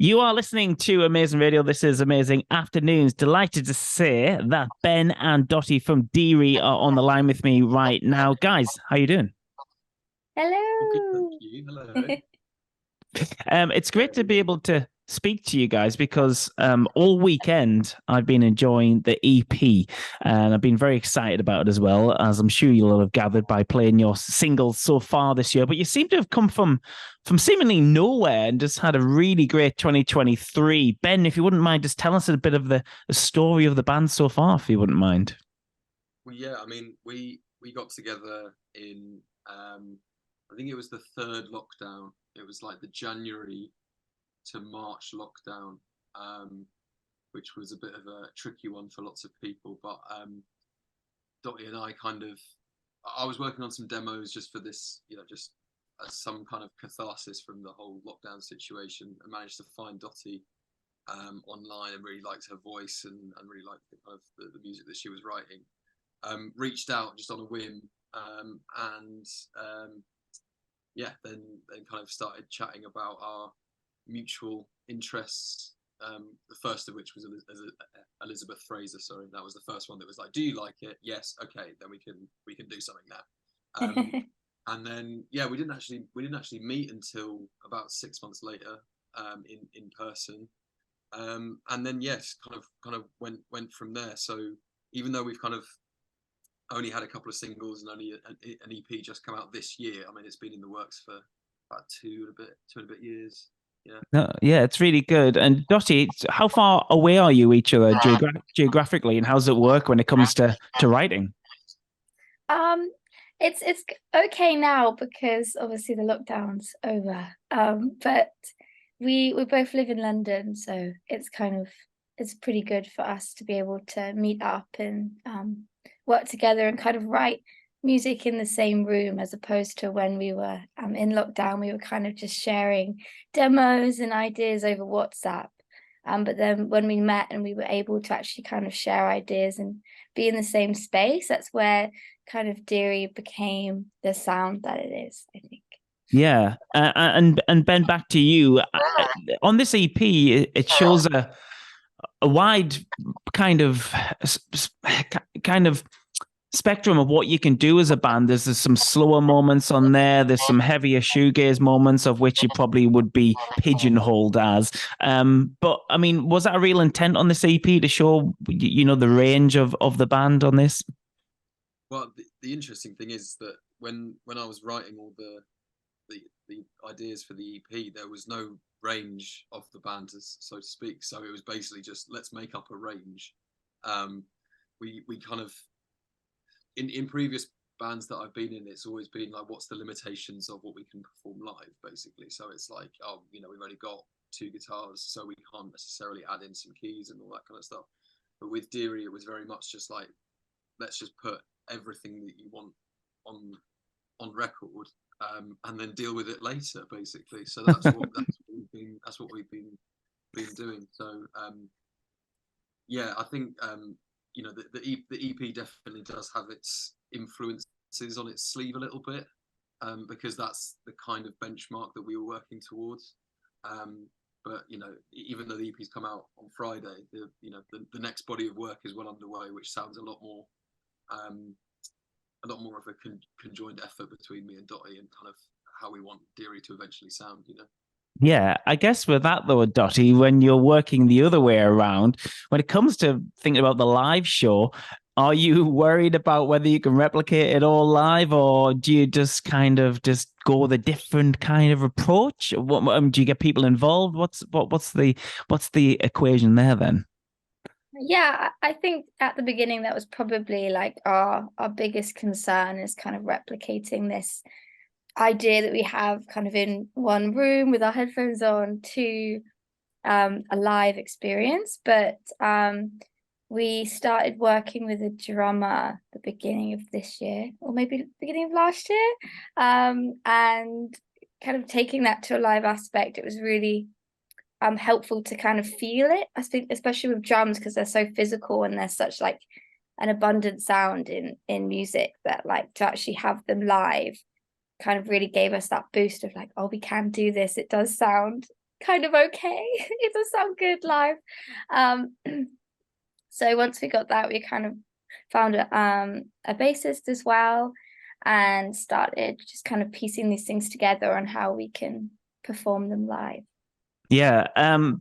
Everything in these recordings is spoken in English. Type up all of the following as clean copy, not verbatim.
You are listening to Amazing Radio. This is Amazing Afternoons. Delighted to say that Ben and Dottie from Deary are on the line with me right now. Guys, how you doing? Oh, good, Hello. thank you. Hello. It's great to be able to speak to you guys because all weekend I've been enjoying the EP and I've been very excited about it as well, as I'm sure you'll have gathered by playing your singles so far this year. But you seem to have come from seemingly nowhere and just had a really great 2023. Ben, if you wouldn't mind, just tell us a bit of the story of the band so far, if you wouldn't mind. Well, yeah, I mean, we got together in I think it was the third lockdown. It was like the January to March lockdown, which was a bit of a tricky one for lots of people. But Dottie and I was working on some demos just for this, just as some kind of catharsis from the whole lockdown situation. I managed to find Dottie online and really liked her voice and really liked the kind of the music that she was writing. Reached out just on a whim and then kind of started chatting about our mutual interests. The first of which was Elizabeth Fraser. Sorry, that was the first one that was like, "Do you like it? Yes, okay, then we can do something now." And then we didn't actually meet until about 6 months later in person. And then kind of went from there. So even though we've kind of only had a couple of singles and only an EP just come out this year, I mean, it's been in the works for about two and a bit years. Yeah. No, yeah, it's really good. And Dottie, how far away are you each other geographically, and how does it work when it comes to writing? It's okay now because obviously the lockdown's over. But we both live in London, so it's pretty good for us to be able to meet up and work together and kind of write music in the same room, as opposed to when we were in lockdown. We were kind of just sharing demos and ideas over WhatsApp. But then when we met and we were able to actually kind of share ideas and be in the same space, that's where kind of Deary became the sound that it is, I think. Yeah, and Ben, back to you. On this EP, it shows a wide kind of spectrum of what you can do as a band. There's some slower moments on there. There's some heavier shoegaze moments, of which you probably would be pigeonholed as. But I mean, was that a real intent on this EP to show, the range of the band on this? Well, the interesting thing is that when I was writing all the ideas for the EP, there was no range of the band, so to speak. So it was basically just, let's make up a range. We kind of, in previous bands that I've been in, it's always been like, what's the limitations of what we can perform live, basically. So it's like, we've only got 2 guitars, so we can't necessarily add in some keys and all that kind of stuff. But with Deary, it was very much just like, let's just put everything that you want on record, and then deal with it later, basically. So that's what we've been doing. So I think the EP definitely does have its influences on its sleeve a little bit, because that's the kind of benchmark that we were working towards. But even though the EP's come out on Friday, the next body of work is well underway, which sounds a lot more of a conjoined effort between me and Dottie, and kind of how we want Deary to eventually sound. Yeah, I guess with that though, Dottie, when you're working the other way around, when it comes to thinking about the live show, are you worried about whether you can replicate it all live, or do you just kind of just go with a different kind of approach? What, do you get people involved? What's the equation there then? Yeah, I think at the beginning that was probably like our biggest concern, is kind of replicating this idea that we have kind of in one room with our headphones on to a live experience. But we started working with a drummer the beginning of this year, or maybe beginning of last year, and kind of taking that to a live aspect. It was really helpful to kind of feel it, I think, especially with drums, because they're so physical and there's such like an abundant sound in music, that like to actually have them live kind of really gave us that boost of like, oh, we can do this. It does sound kind of okay. It does sound good live. So once we got that, we kind of found a bassist as well, and started just kind of piecing these things together on how we can perform them live. Yeah,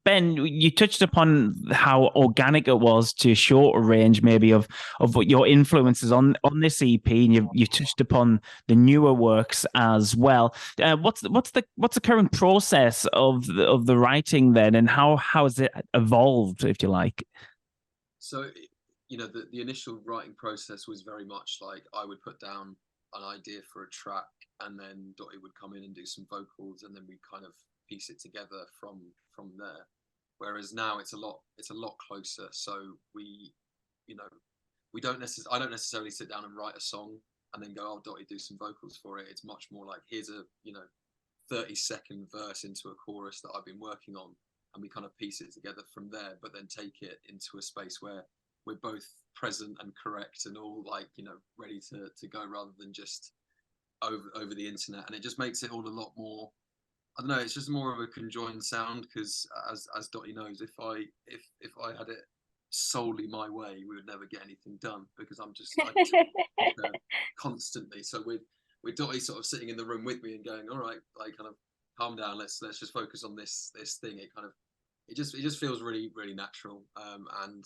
Ben, you touched upon how organic it was to show a range, maybe of what your influences on this EP, and you touched upon the newer works as well. What's the current process of the writing then, and how has it evolved, if you like? So, the initial writing process was very much like I would put down an idea for a track, and then Dottie would come in and do some vocals, and then we kind of piece it together from there. Whereas now it's a lot closer. So I don't necessarily sit down and write a song and then go, oh, Dottie, do some vocals for it. It's much more like, here's a 30-second verse into a chorus that I've been working on, and we kind of piece it together from there, but then take it into a space where we're both present and correct and all ready to go, rather than just over the internet. And it just makes it all a lot more, I don't know, it's just more of a conjoined sound, because as Dottie knows, if I had it solely my way, we would never get anything done, because I just constantly. So with Dottie sort of sitting in the room with me and going, all right, like, kind of calm down, let's just focus on this thing. It just feels really, really natural. And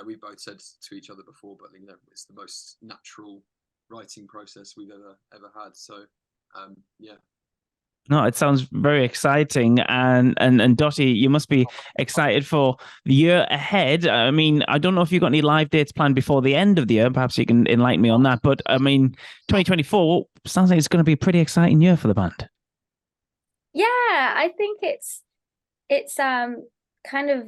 we both said to each other before, but it's the most natural writing process we've ever had. So yeah. No, it sounds very exciting, and Dottie, you must be excited for the year ahead. I mean, I don't know if you've got any live dates planned before the end of the year. Perhaps you can enlighten me on that. But I mean, 2024 sounds like it's going to be a pretty exciting year for the band. Yeah, I think it's kind of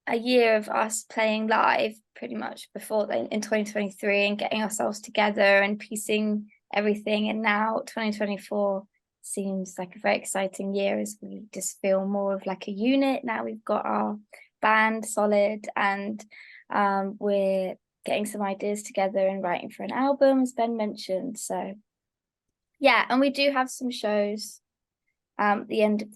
a year of us playing live pretty much before then in 2023, and getting ourselves together and piecing everything. And now 2024 seems like a very exciting year, as we just feel more of like a unit. Now we've got our band solid, and we're getting some ideas together and writing for an album, as Ben mentioned. So yeah, and we do have some shows the end of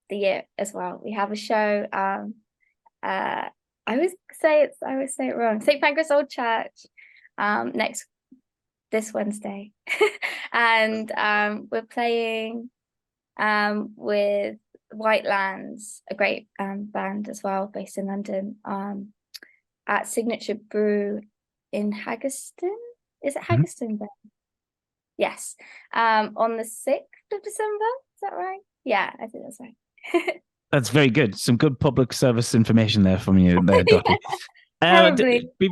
the year as well. We have a show. I always say it wrong. St. Pancras Old Church this Wednesday, and we're playing with Whitelands, a great band as well, based in London, at Signature Brew in Haggerston. Is it Haggerston? Ben? Yes, on the 6th of December. Is that right? Yeah, I think that's right. That's very good. Some good public service information there from you, there, Dottie.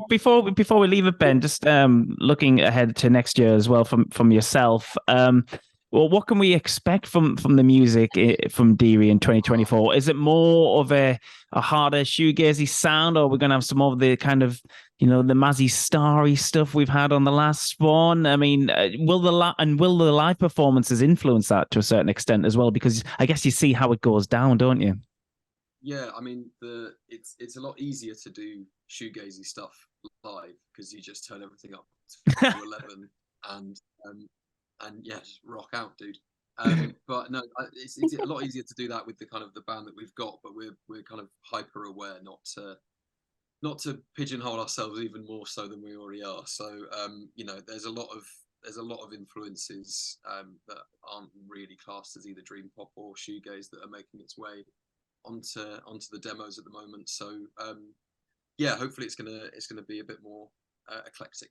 Before we leave it, Ben, just looking ahead to next year as well from yourself. Well, what can we expect from the music from Deary in 2024? Is it more of a harder shoegazy sound, or we're going to have some more of the kind of the Mazzy Starry stuff we've had on the last one? I mean, will the live performances influence that to a certain extent as well? Because I guess you see how it goes down, don't you? Yeah, I mean, it's a lot easier to do shoegazy stuff live, because you just turn everything up to 11 and yeah, just rock out, dude. But no, it's a lot easier to do that with the kind of the band that we've got. But we're kind of hyper aware not to pigeonhole ourselves even more so than we already are. So there's a lot of influences that aren't really classed as either dream pop or shoegaze that are making its way onto the demos at the moment. So yeah, hopefully it's gonna be a bit more eclectic.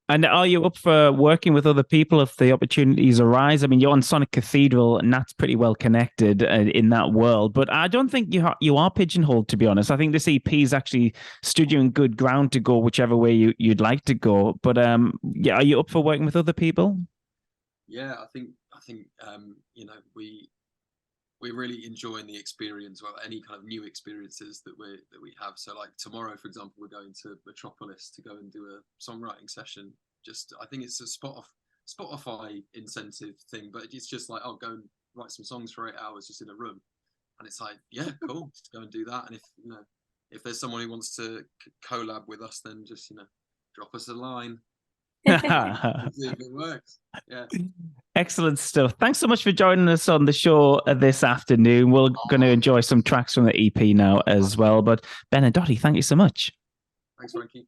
And are you up for working with other people if the opportunities arise? I mean, you're on Sonic Cathedral, and that's pretty well connected in that world. But I don't think you are pigeonholed, to be honest. I think this EP is actually stood you in good ground to go whichever way you'd like to go. But yeah, are you up for working with other people? Yeah, I think we're really enjoying the experience, well, any kind of new experiences that we have. So like tomorrow, for example, we're going to Metropolis to go and do a songwriting session. I think it's a Spotify incentive thing, but it's just like, I'll go and write some songs for 8 hours just in a room. And it's like, yeah, cool, just go and do that. And if there's someone who wants to collab with us, then just drop us a line. See if it works. Yeah. Excellent stuff. Thanks so much for joining us on the show this afternoon. We're going to enjoy some tracks from the EP now as well. But Ben and Dottie, thank you so much. Thanks, Frankie.